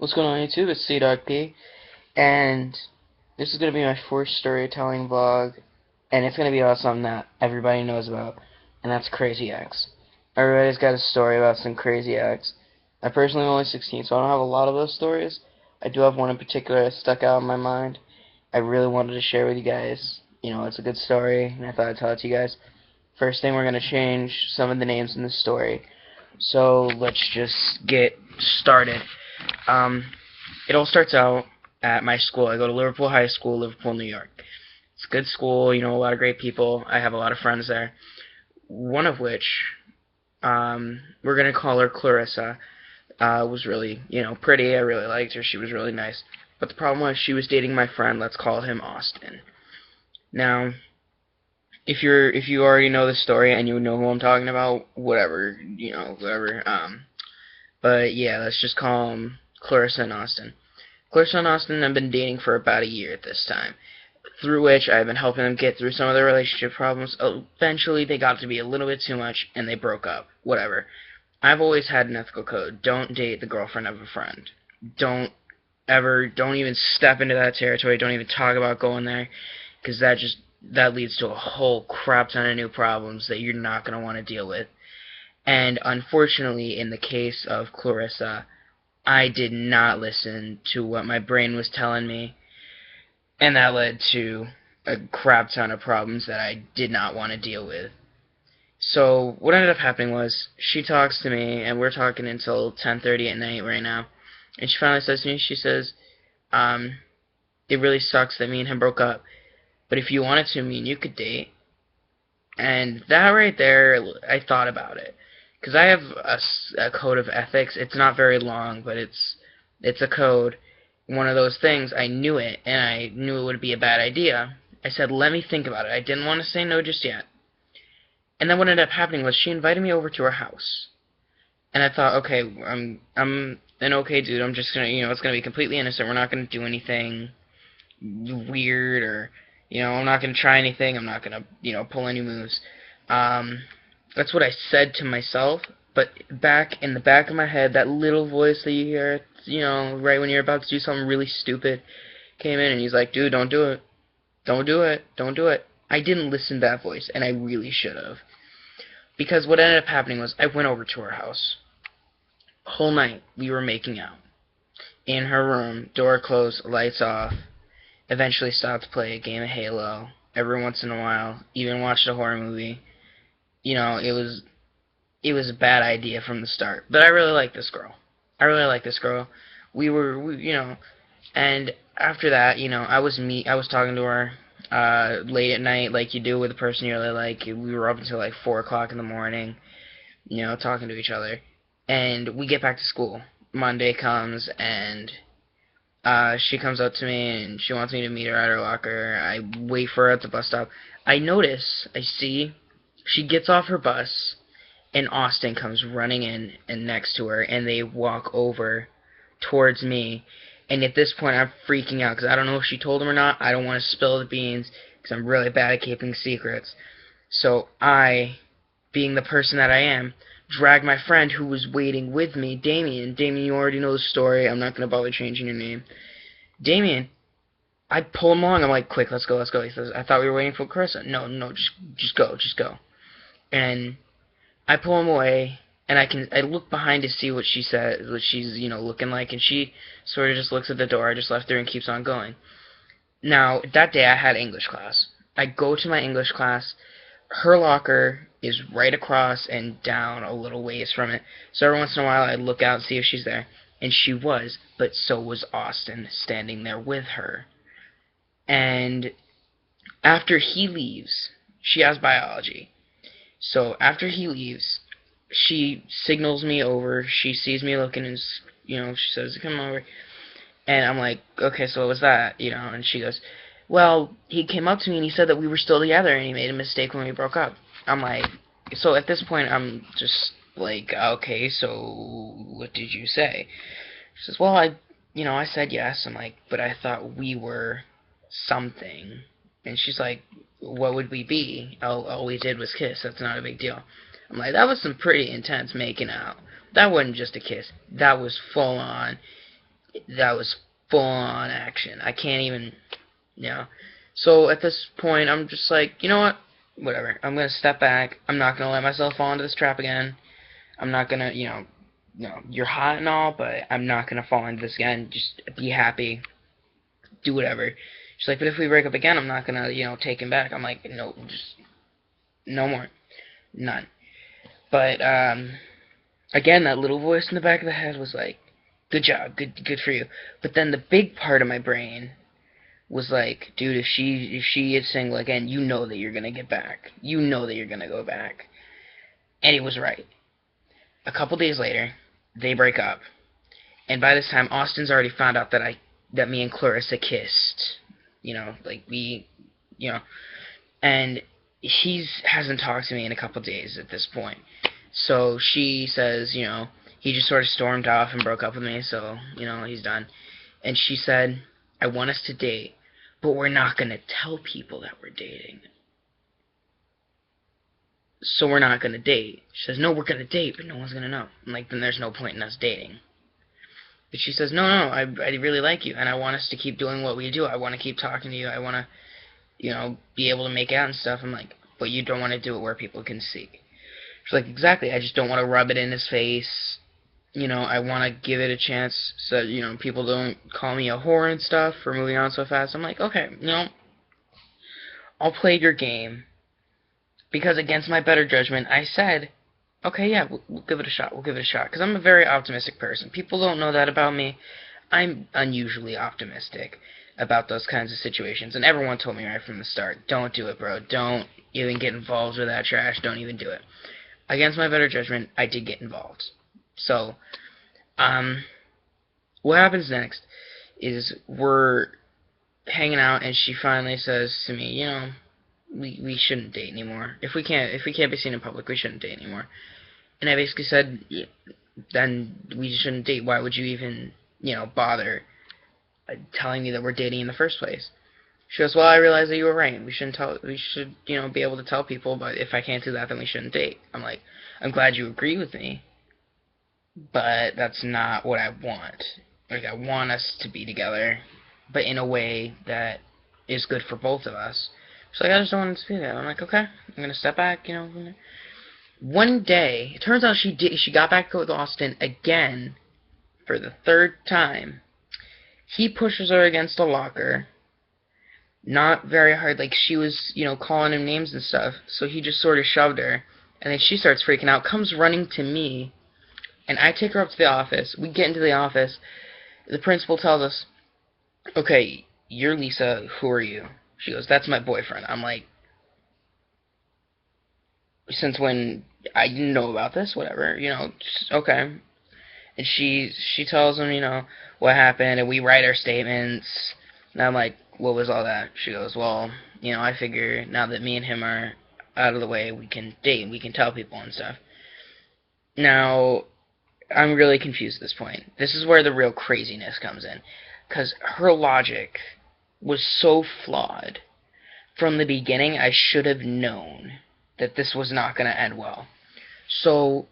What's going on YouTube? It's C-Dog-P, and this is going to be my first storytelling vlog, and it's going to be about something that everybody knows about, and that's Crazy Ex. Everybody's got a story about some Crazy Ex. I personally am only 16, so I don't have a lot of those stories. I do have one in particular that stuck out in my mind. I really wanted to share with you guys. It's a good story, and I thought I'd tell it to you guys. First thing, we're going to change some of the names in the story. So let's just get started. Um, it all starts out at my school. I go to Liverpool High School, Liverpool, New York. It's a good school, a lot of great people. I have a lot of friends there. One of which, we're going to call her Clarissa, was really, pretty. I really liked her. She was really nice. But the problem was she was dating my friend. Let's call him Austin. Now, if you already know the story and you know who I'm talking about, whatever, whatever. But yeah, let's just call them Clarissa and Austin. Clarissa and Austin have been dating for about a year at this time, through which I've been helping them get through some of their relationship problems. Eventually, they got to be a little bit too much, and they broke up. Whatever. I've always had an ethical code. Don't date the girlfriend of a friend. Don't even step into that territory. Don't even talk about going there, because that leads to a whole crap ton of new problems that you're not going to want to deal with. And unfortunately, in the case of Clarissa, I did not listen to what my brain was telling me, and that led to a crap ton of problems that I did not want to deal with. So what ended up happening was she talks to me, and we're talking until 10:30 at night right now, and she finally says to me, she says, it really sucks that me and him broke up, but if you wanted to, me and you could date. And that right there, I thought about it. Because I have a code of ethics. It's not very long, but it's a code. One of those things, I knew it, and I knew it would be a bad idea. I said, let me think about it. I didn't want to say no just yet. And then what ended up happening was she invited me over to her house. And I thought, okay, I'm an okay dude. I'm just gonna, it's gonna be completely innocent. We're not gonna do anything weird, or, I'm not gonna try anything. I'm not gonna, pull any moves. That's what I said to myself, but back in the back of my head, that little voice that you hear, right when you're about to do something really stupid, came in and he's like, dude, don't do it. Don't do it. Don't do it. I didn't listen to that voice, and I really should have. Because what ended up happening was I went over to her house. The whole night, we were making out. In her room, door closed, lights off. Eventually stopped to play a game of Halo. Every once in a while, even watched a horror movie. It was a bad idea from the start. But I really like this girl. I really like this girl. And after that, I was talking to her late at night, like you do with a person you really like. We were up until like 4 o'clock in the morning, talking to each other. And we get back to school. Monday comes, and she comes up to me, and she wants me to meet her at her locker. I wait for her at the bus stop. I see, she gets off her bus, and Austin comes running in and next to her, and they walk over towards me. And at this point, I'm freaking out, because I don't know if she told him or not. I don't want to spill the beans, because I'm really bad at keeping secrets. So I, being the person that I am, drag my friend who was waiting with me, Damien. Damien, you already know the story. I'm not going to bother changing your name. Damien, I pull him along. I'm like, quick, let's go, let's go. He says, I thought we were waiting for Clarissa. No, just go, just go. And I pull him away, and I look behind to see what she said, what she's, looking like, and she sort of just looks at the door. I just left her and keeps on going. Now, that day I had English class. I go to my English class. Her locker is right across and down a little ways from it. So every once in a while I'd look out and see if she's there. And she was, but so was Austin, standing there with her. And after he leaves, she has biology. So after he leaves, she signals me over. She sees me looking, and she says, come over. And I'm like, okay, so what was that? And she goes, well, he came up to me and he said that we were still together and he made a mistake when we broke up. I'm like, so at this point I'm just like, okay, so what did you say? She says, well, I said yes. I'm like, but I thought we were something. And she's like, what would we be? All we did was kiss. That's not a big deal. I'm like, that was some pretty intense making out. That wasn't just a kiss. That was full on. That was full on action. I can't even, you know. So at this point, I'm just like, you know what? Whatever. I'm gonna step back. I'm not gonna let myself fall into this trap again. I'm not gonna, you're hot and all, but I'm not gonna fall into this again. Just be happy. Do whatever. She's like, but if we break up again, I'm not gonna, take him back. I'm like, no, just no more, none. But again, that little voice in the back of the head was like, good job, good for you. But then the big part of my brain was like, dude, if she is single again, you know that you're gonna get back. You know that you're gonna go back. And he was right. A couple days later, they break up. And by this time, Austin's already found out that me and Clarissa kissed. Like and he hasn't talked to me in a couple days at this point. So she says, he just sort of stormed off and broke up with me, so, he's done. And she said, I want us to date, but we're not going to tell people that we're dating. So we're not going to date. She says, no, we're going to date, but no one's going to know. I'm like, then there's no point in us dating. But she says, no, I really like you, and I want us to keep doing what we do. I want to keep talking to you. I want to, be able to make out and stuff. I'm like, but you don't want to do it where people can see. She's like, exactly. I just don't want to rub it in his face. I want to give it a chance so, people don't call me a whore and stuff for moving on so fast. I'm like, okay, I'll play your game. Because against my better judgment, I said, okay, yeah, we'll give it a shot. We'll give it a shot. Because I'm a very optimistic person. People don't know that about me. I'm unusually optimistic about those kinds of situations. And everyone told me right from the start, don't do it, bro. Don't even get involved with that trash. Don't even do it. Against my better judgment, I did get involved. So, what happens next is we're hanging out, and she finally says to me, we shouldn't date anymore. If we can't be seen in public, we shouldn't date anymore. And I basically said, then we shouldn't date. Why would you even, bother telling me that we're dating in the first place? She goes, well, I realize that you were right. We should, be able to tell people, but if I can't do that, then we shouldn't date. I'm like, I'm glad you agree with me, but that's not what I want. Like, I want us to be together, but in a way that is good for both of us. So like, I just don't want to be that. I'm like, okay, I'm going to step back, One day, it turns out she got back with Austin again for the third time. He pushes her against a locker. Not very hard, like she was, calling him names and stuff, so he just sort of shoved her, and then she starts freaking out, comes running to me, and I take her up to the office. We get into the office. The principal tells us, okay, you're Lisa, who are you? She goes, that's my boyfriend. I'm like, since when? I didn't know about this, whatever, okay. And she tells him, what happened, and we write our statements, and I'm like, what was all that? She goes, well, I figure now that me and him are out of the way, we can date, we can tell people and stuff. Now, I'm really confused at this point. This is where the real craziness comes in, because her logic was so flawed. From the beginning, I should have known that this was not going to end well. So,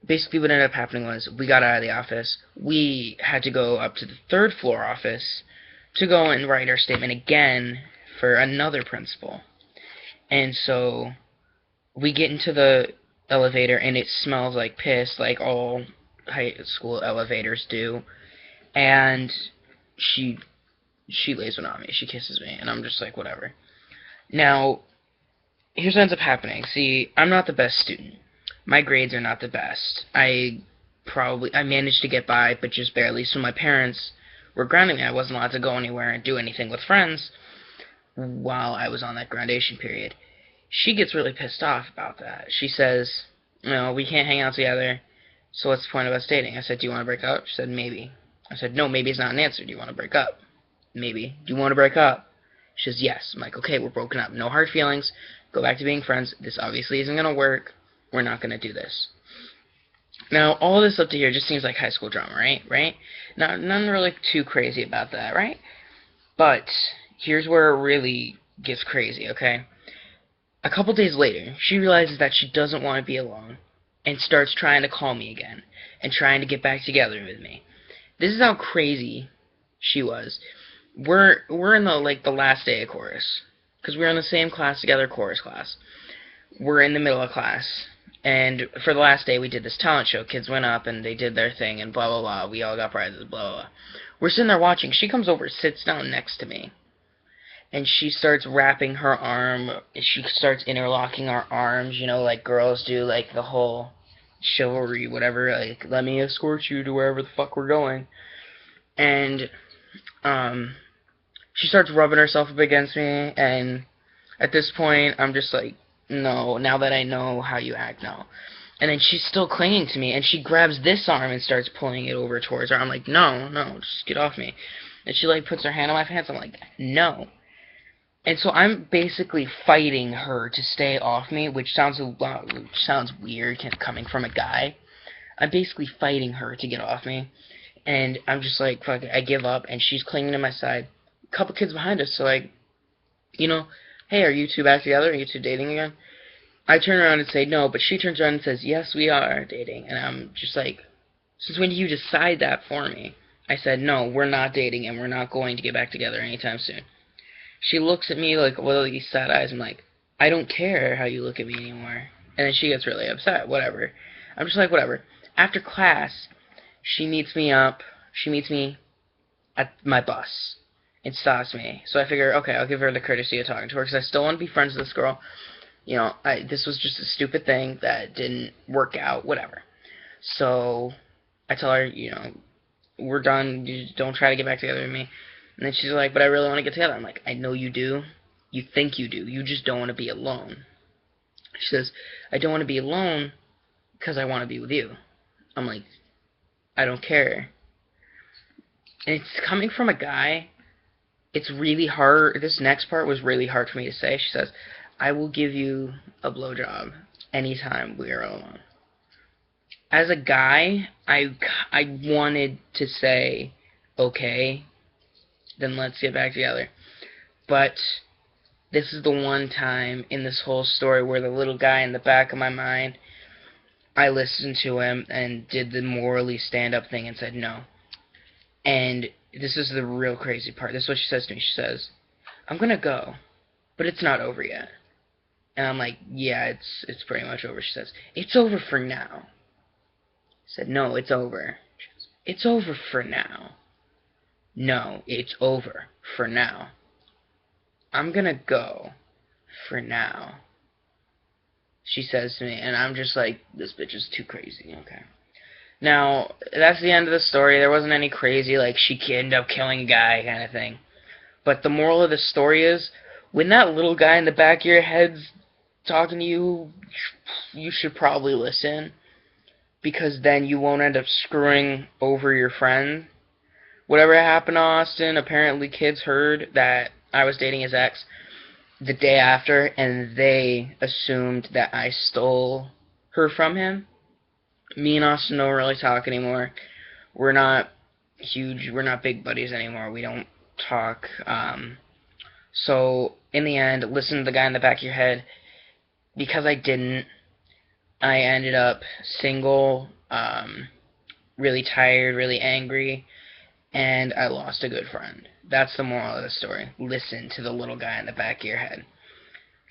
basically what ended up happening was, we got out of the office, we had to go up to the third floor office to go and write our statement again for another principal. And so, we get into the elevator, and it smells like piss, like all high school elevators do, and she lays one on me, she kisses me, and I'm just like, whatever. Now, here's what ends up happening. See, I'm not the best student. My grades are not the best. I managed to get by, but just barely, so my parents were grounding me. I wasn't allowed to go anywhere and do anything with friends while I was on that groundation period. She gets really pissed off about that. She says, we can't hang out together, so what's the point of us dating? I said, do you want to break up? She said, maybe. I said, no, maybe is not an answer. Do you want to break up? Maybe. Do you want to break up? She says, yes. I'm like, okay, we're broken up. No hard feelings. Go back to being friends. This obviously isn't going to work. We're not going to do this. Now, all this up to here just seems like high school drama, right? Right? None really too crazy about that, right? But here's where it really gets crazy, okay? A couple days later, she realizes that she doesn't want to be alone and starts trying to call me again and trying to get back together with me. This is how crazy she was. We're in the last day of chorus, because we're in the same class together, chorus class. We're in the middle of class, and for the last day we did this talent show. Kids went up and they did their thing and blah blah blah. We all got prizes, blah blah blah. We're sitting there watching. She comes over, sits down next to me, and she starts wrapping her arm. She starts interlocking our arms, you know, like girls do, like the whole chivalry, whatever. Like, let me escort you to wherever the fuck we're going. And she starts rubbing herself up against me, and at this point, I'm just like, no, now that I know how you act, no. And then she's still clinging to me, and she grabs this arm and starts pulling it over towards her. I'm like, no, no, just get off me. And she, like, puts her hand on my pants. I'm like, no. And so I'm basically fighting her to stay off me, which sounds weird coming from a guy. I'm basically fighting her to get off me. And I'm just like, fuck it, I give up, and she's clinging to my side. A couple kids behind us, so like, you know, hey, are you two back together? Are you two dating again? I turn around and say no, but she turns around and says, yes, we are dating. And I'm just like, since when did you decide that for me? I said, no, we're not dating, and we're not going to get back together anytime soon. She looks at me like one of these sad eyes. I'm like, I don't care how you look at me anymore. And then she gets really upset, whatever. I'm just like, whatever. After class, she meets me up. She meets me at my bus. It stops me. So I figure, okay, I'll give her the courtesy of talking to her, because I still want to be friends with this girl. You know, this was just a stupid thing that didn't work out, whatever. So I tell her, you know, we're done. You don't try to get back together with me. And then she's like, but I really want to get together. I'm like, I know you do. You think you do. You just don't want to be alone. She says, I don't want to be alone because I want to be with you. I'm like, I don't care. And it's coming from a guy. It's really hard. This next part was really hard for me to say. She says, I will give you a blowjob anytime we are alone. As a guy, I wanted to say, okay, then let's get back together. But this is the one time in this whole story where the little guy in the back of my mind, I listened to him and did the morally stand-up thing and said no. And this is the real crazy part. This is what she says to me. She says, I'm going to go, but it's not over yet. And I'm like, yeah, it's pretty much over. She says, it's over for now. I said, no, it's over. She goes, it's over for now. No, it's over for now. I'm going to go for now. She says to me, and I'm just like, this bitch is too crazy. Okay. Now, that's the end of the story. There wasn't any crazy, like, she ended up killing a guy kind of thing. But the moral of the story is, when that little guy in the back of your head's talking to you, you should probably listen. Because then you won't end up screwing over your friend. Whatever happened to Austin, apparently kids heard that I was dating his ex the day after, and they assumed that I stole her from him. Me and Austin don't really talk anymore. We're not big buddies anymore. We don't talk. So, in the end, listen to the guy in the back of your head. Because I didn't, I ended up single, really tired, really angry, and I lost a good friend. That's the moral of the story. Listen to the little guy in the back of your head.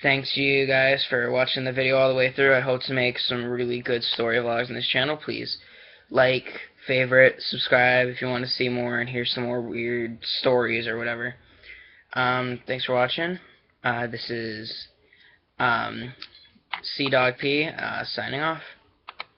Thanks to you guys for watching the video all the way through. I hope to make some really good story vlogs on this channel. Please like, favorite, subscribe if you want to see more and hear some more weird stories or whatever. Thanks for watching. This is CDogP signing off.